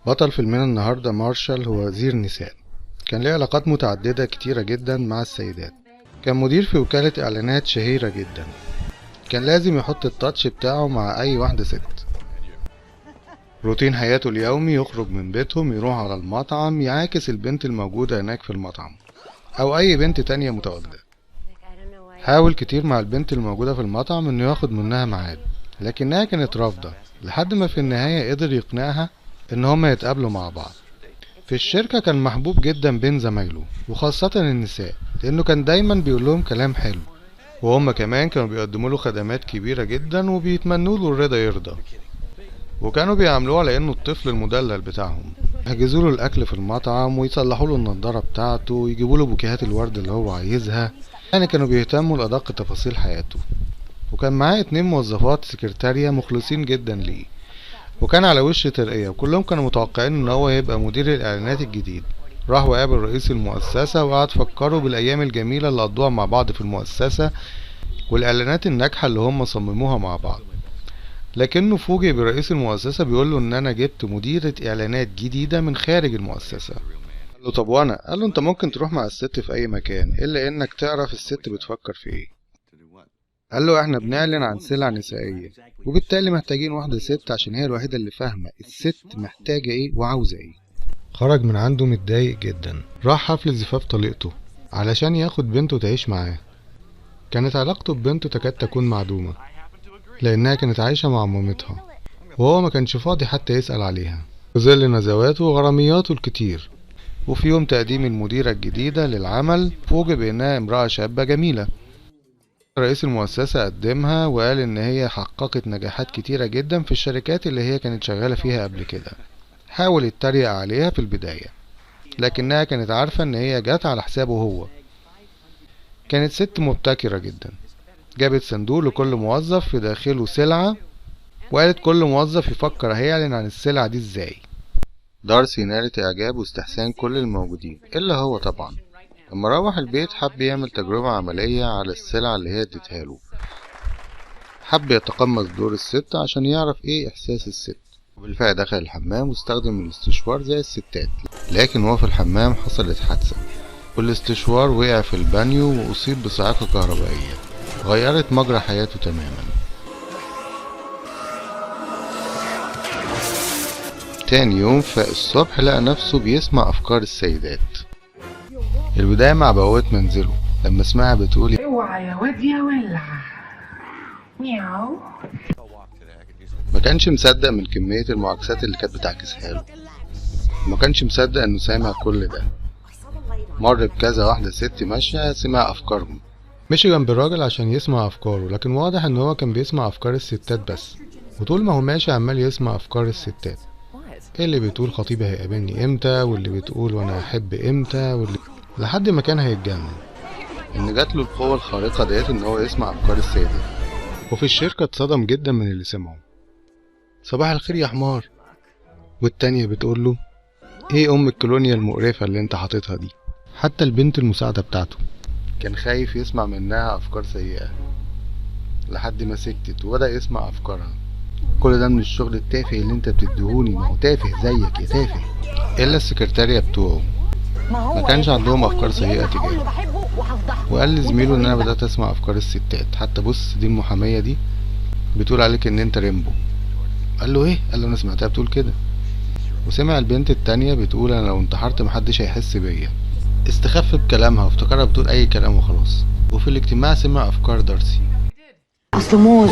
بطل فيلمنا النهاردة مارشال هو وزير نساء. كان له علاقات متعددة كتيرة جدا مع السيدات. كان مدير في وكالة إعلانات شهيرة جدا. كان لازم يحط التاتش بتاعه مع أي واحدة ست. روتين حياته اليومي يخرج من بيتهم يروح على المطعم يعاكس البنت الموجودة هناك في المطعم أو أي بنت تانية متواجدة. حاول كتير مع البنت الموجودة في المطعم إنه ياخد منها ميعاد، لكنها كانت رافضة لحد ما في النهاية قدر يقنعها إن هما يتقابلوا مع بعض. في الشركة كان محبوب جدا بين زمايله وخاصة النساء، لأنه كان دايما بيقول لهم كلام حلو، وهم كمان كانوا بيقدموا له خدمات كبيرة جدا وبيتمنوا له الرضا يرضى، وكانوا بيعاملوه على إنه الطفل المدلل بتاعهم. يحجزوا له الأكل في المطعم ويصلحوا له النضارة بتاعته ويجيبوا له بوكيهات الورد اللي هو عايزها. يعني كانوا بيهتموا لأدق تفاصيل حياته. وكان معاه 2 موظفات سكرتارية مخلصين جدا ليه، وكان على وش ترقية، وكلهم كانوا متوقعين ان هو يبقى مدير الاعلانات الجديد. راح وقابل رئيس المؤسسة وقعد فكروا بالايام الجميلة اللي قضوها مع بعض في المؤسسة والاعلانات الناجحة اللي هم صمموها مع بعض. لكنه فوجئ برئيس المؤسسة بيقوله ان انا جبت مديرة اعلانات جديدة من خارج المؤسسة. قال له طب وانا؟ قال له انت ممكن تروح مع الست في اي مكان الا انك تعرف الست بتفكر في ايه. قال له احنا بنعلن عن سلع نسائية، وبالتالي محتاجين واحدة ست عشان هي الوحيدة اللي فاهمة الست محتاجة ايه وعاوزة ايه. خرج من عنده متضايق جدا. راح حفل زفاف طليقته علشان ياخد بنته تعيش معاه. كانت علاقته ببنته تكاد تكون معدومة لانها كانت عايشة مع مامتها، وهو ما كانش فاضي حتى يسأل عليها في ظل نزواته وغرامياته الكتير. وفي يوم تقديم المديرة الجديدة للعمل فوجئ بانها امرأة شابة جميلة. رئيس المؤسسة قدمها وقال إن هي حققت نجاحات كتيرة جدا في الشركات اللي هي كانت شغالة فيها قبل كده. حاول يتريق عليها في البداية، لكنها كانت عارفة إن هي جت على حسابه هو. كانت ست مبتكرة جدا. جابت صندوق لكل موظف في داخله سلعة، وقالت كل موظف يفكر هيعلن عن السلعة دي ازاي. دارسي نالت إعجاب واستحسان كل الموجودين إلا هو طبعا. لما روح البيت حب يعمل تجربة عملية على السلع اللي هي اديتها له. حب يتقمص دور الست عشان يعرف ايه احساس الست، وبالفعل دخل الحمام واستخدم الاستشوار زي الستات. لكن وهو في الحمام حصلت حادثة، والاستشوار وقع في البانيو واصيب بصاعقة كهربائية غيرت مجرى حياته تماما. تاني يوم فاق الصبح لقى نفسه بيسمع افكار السيدات. البداية مع بوابة منزله لما سمعها بتقول اوعى يا واد يا ولع مياو. ما كانش مصدق من كمية المعاكسات اللي كانت بتعكسها له. ما كانش مصدق انه سامع كل ده. مر بكذا واحدة ست ماشية سمع افكارهم. مشي جنب الراجل عشان يسمع افكاره، لكن واضح ان هو كان بيسمع افكار الستات بس. وطول ما هو ماشي عمال يسمع افكار الستات، ايه اللي بتقول خطيبي هيقابلني امتى، واللي بتقول وانا هحب امتى، لحد ما كان هيتجنن ان جات له القوة الخارقة ديت ان هو يسمع افكار السيدات. وفي الشركة اتصدم جدا من اللي سمعه. صباح الخير يا حمار. والتانية بتقول له ايه الكولونيا المقرفة اللي انت حاططها دي. حتى البنت المساعدة بتاعته كان خايف يسمع منها افكار سيئة، لحد ما سكتت وبدأ يسمع افكارها. كل ده من الشغل التافه اللي انت بتديهوني، ما هو تافه زيك يا تافه. الا السكرتارية بتوعه ما كانش عندهم افكار سيئة تجاهه. وقال لزميله ان انا بدأت اسمع افكار الستات. حتى بص دي المحامية دي بتقول عليك ان انت ريمبو. قال له ايه؟ قال له انا سمعتها بتقول كده. وسمع البنت التانية بتقول انا لو انتحرت محدش هيحس بيا. استخف بكلامها وافتكرها بتقول اي كلام وخلاص. وفي الاجتماع سمع افكار دارسي. اصل موز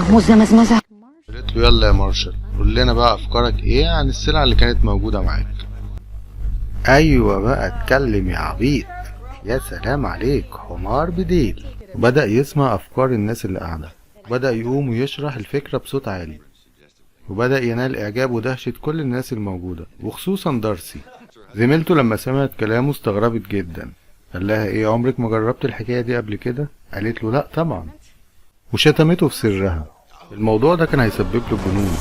مزمزة. قالت له يلا يا مارشال قول لنا بقى افكارك ايه عن السلعة اللي كانت موجودة معاك. ايوه بقى اتكلم يا عبيط. يا سلام عليك حمار بديل. وبدأ يسمع افكار الناس اللي قاعدة، وبدأ يقوم ويشرح الفكرة بصوت عالي، وبدأ ينال إعجاب ودهشة كل الناس الموجودة وخصوصا دارسي. زميلته لما سمعت كلامه استغربت جدا. قال لها ايه عمرك ما جربت الحكاية دي قبل كده؟ قالت له لا طبعا، وشتمته في سرها. الموضوع ده كان هيسبب له جنون،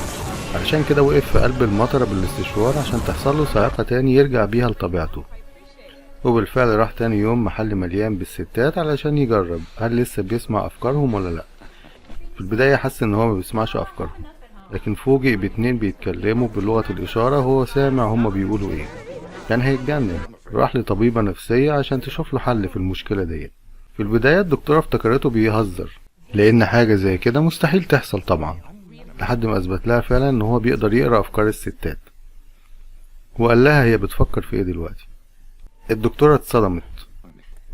علشان كده وقف في قلب المطرة بالاستشوار عشان تحصل له صاعقة تاني يرجع بيها لطبيعته. وبالفعل راح تاني يوم محل مليان بالستات علشان يجرب هل لسه بيسمع أفكارهم ولا لأ. في البداية حس إن هو ما بيسمعش أفكارهم، لكن فوجئ باتنين بيتكلموا بلغة الإشارة وهو سامع هما بيقولوا ايه. كان هيتجنن. راح لطبيبة نفسية عشان تشوف له حل في المشكلة دي. في البداية الدكتورة افتكرته بيهزر، لأن حاجة زي كده مستحيل تحصل طبعا، لحد ما أثبت لها فعلا إن هو بيقدر يقرأ أفكار الستات، وقال لها هي بتفكر في ايه دلوقتي. الدكتورة اتصدمت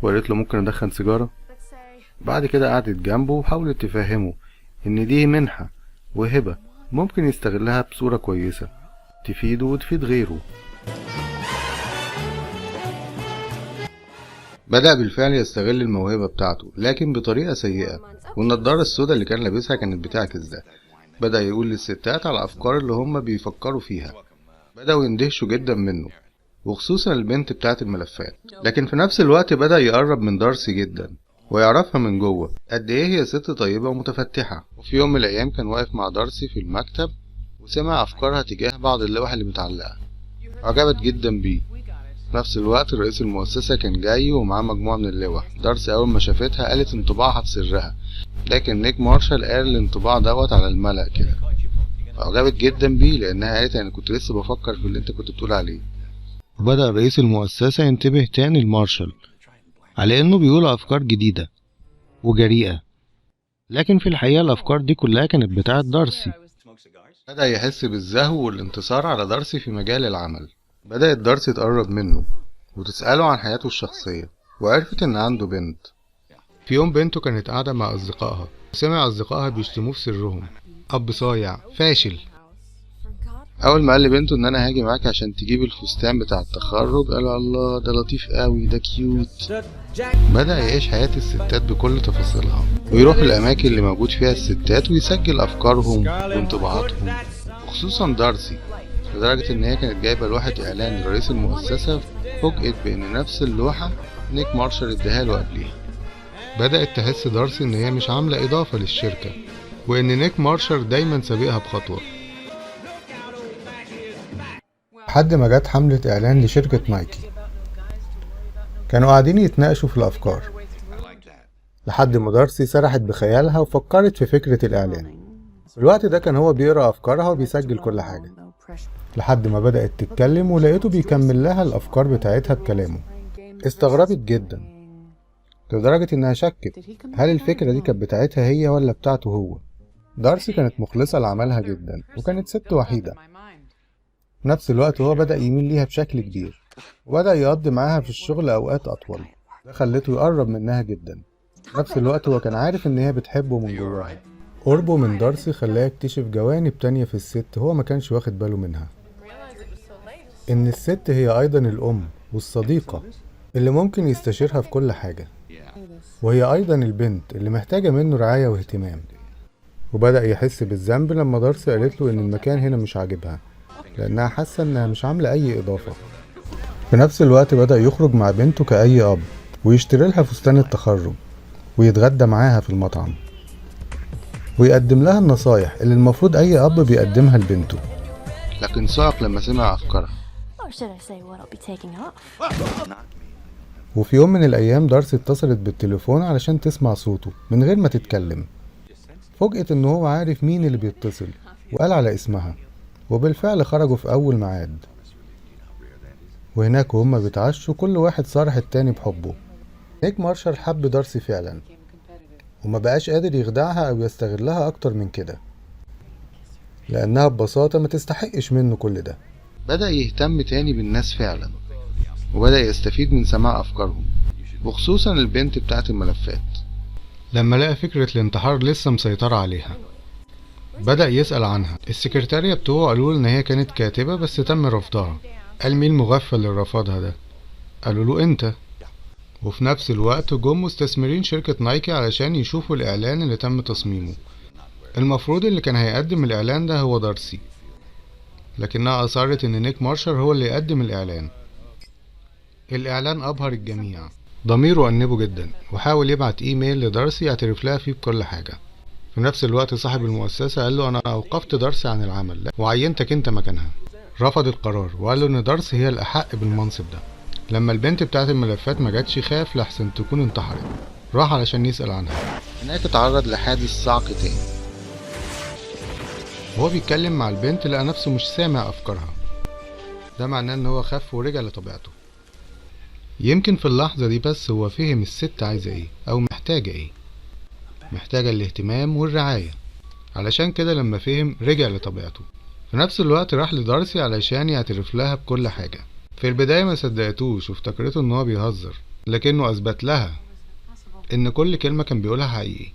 وقالت له ممكن أدخن سيجارة. بعد كده قعدت جنبه وحاولت تفهمه إن دي منحة وهبة ممكن يستغلها بصورة كويسة تفيده وتفيد غيره. بدأ بالفعل يستغل الموهبة بتاعته لكن بطريقة سيئة، والنضارة السوداء اللي كان لابسها كانت بتعكس ده. بدأ يقول للستات على الأفكار اللي هم بيفكروا فيها، بدأوا يندهشوا جدا منه، وخصوصا البنت بتاعت الملفات. لكن في نفس الوقت بدأ يقرب من دارسي جدا ويعرفها من جوه قد ايه هي ست طيبة ومتفتحة. وفي يوم من الأيام كان واقف مع دارسي في المكتب وسمع أفكارها تجاه بعض اللوح اللي متعلقة، عجبت جدا بيه. في نفس الوقت رئيس المؤسسة كان جاي ومعاه مجموعة من اللوح. دارسي أول ما شافتها قالت انطباعها بسرها، لكن نيك مارشال قال الانطباع دوت على الملأ كده. عجبت جدا بيه لأنها قالت أنا كنت لسه بفكر في اللي انت كنت بتقول عليه. وبدأ رئيس المؤسسة ينتبه تاني لمارشال على إنه بيقول أفكار جديدة وجريئة، لكن في الحقيقة الأفكار دي كلها كانت بتاعت دارسي. بدأ يحس بالزهو والانتصار على دارسي في مجال العمل. بدأت دارسي تقرب منه وتسأله عن حياته الشخصية، وعرفت إن عنده بنت. في يوم بنته كانت قاعدة مع أصدقائها، سمع أصدقائها بيشتموه في سرهم، أب صايع فاشل. أول ما قال لبنته إن أنا هاجي معاك عشان تجيب الفستان بتاع التخرج، قال الله ده لطيف قوي، ده كيوت. بدأ يعيش حياة الستات بكل تفاصيلها، ويروح الأماكن اللي موجود فيها الستات ويسجل أفكارهم وانطباعاتهم، وخصوصا دارسي، لدرجة إن هي كانت جايبة لوحة إعلان لرئيس المؤسسة. فوجئت بإن نفس اللوحة نيك مارشال اداها له قبليها. بدأت تحس دارسي إن هي مش عاملة إضافة للشركة، وإن نيك مارشال دايما سابقها بخطوة، لحد ما جت حملة إعلان لشركة نايكي. كانوا قاعدين يتناقشوا في الأفكار، لحد ما دارسي سرحت بخيالها وفكرت في فكرة الإعلان. في الوقت ده كان هو بيقرأ أفكارها وبيسجل كل حاجة، لحد ما بدأت تتكلم ولقيته بيكمل لها الأفكار بتاعتها بكلامه. استغربت جدا لدرجة إنها شكت هل الفكرة دي كانت بتاعتها هي ولا بتاعته هو. دارسي كانت مخلصة لعملها جدا وكانت ست وحيدة. في نفس الوقت هو بدأ يميل ليها بشكل كبير، وبدأ يقضي معاها في الشغل أوقات أطول، ده خلته يقرب منها جدا. في نفس الوقت هو كان عارف إن هي بتحبه من جواها. قربه من دارسي خلاه يكتشف جوانب تانية في الست هو ما كانش واخد باله منها، إن الست هي أيضا الأم والصديقة اللي ممكن يستشيرها في كل حاجة، وهي أيضا البنت اللي محتاجة منه رعاية واهتمام. وبدأ يحس بالذنب لما دارسي قالت له إن المكان هنا مش عاجبها، لأنها حاسة إنها مش عاملة أي إضافة. في نفس الوقت بدأ يخرج مع بنته كأي أب، ويشتري لها فستان التخرج، ويتغدى معاها في المطعم، ويقدم لها النصايح اللي المفروض أي أب بيقدمها لبنته. لكن صعق لما سمع أفكارها. وفي يوم من الأيام دارسي اتصلت بالتليفون علشان تسمع صوته من غير ما تتكلم. فوجئت إن هو عارف مين اللي بيتصل وقال على اسمها، وبالفعل خرجوا في أول ميعاد. وهناك وهم بيتعشوا كل واحد صارح التاني بحبه. نيك مارشال حب دارسي فعلا، وما بقاش قادر يخدعها أو يستغلها أكتر من كده، لأنها ببساطة ما تستحقش منه كل ده. بدأ يهتم تاني بالناس فعلا، وبدأ يستفيد من سماع أفكارهم، وخصوصا البنت بتاعت الملفات. لما لقى فكرة الانتحار لسه مسيطرة عليها، بدأ يسأل عنها. السكرتارية بتوعه قالوا إن هي كانت كاتبة بس تم رفضها. قال مين المغفل اللي رفضها ده؟ قالوا له أنت. وفي نفس الوقت جم مستثمرين شركة نايكي علشان يشوفوا الإعلان اللي تم تصميمه. المفروض اللي كان هيقدم الإعلان ده هو دارسي، لكنها أصرت إن نيك مارشال هو اللي يقدم الإعلان. الإعلان أبهر الجميع. ضميره أنبه جدا، وحاول يبعت إيميل لدارسي يعترف لها فيه بكل حاجة. في نفس الوقت صاحب المؤسسة قال له أنا أوقفت دارسي عن العمل وعينتك أنت مكانها. رفض القرار وقال له إن دارسي هي الأحق بالمنصب ده. لما البنت بتاعت الملفات ما جاتش خاف لحسن تكون انتحرت، راح علشان يسأل عنها. هناك اتعرض لحادث صعق تاني، وهو بيتكلم مع البنت لقى نفسه مش سامع أفكارها. ده معناه إن هو خف ورجع لطبيعته. يمكن في اللحظة دي بس هو فهم الست عايزة ايه أو محتاجة ايه. محتاجة الاهتمام والرعاية. علشان كده لما فهم رجع لطبيعته. في نفس الوقت راح لدارسي علشان يعترف لها بكل حاجة. في البداية ما صدقتوش وافتكرته ان هو بيهزر، لكنه اثبت لها ان كل كلمة كان بيقولها حقيقي.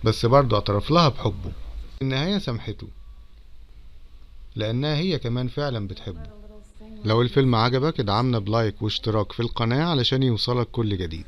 بس برضه اعترف لها بحبه. في النهاية سامحته لانها هي كمان فعلا بتحبه. لو الفيلم عجبك ادعمنا بلايك واشتراك في القناة علشان يوصلك كل جديد.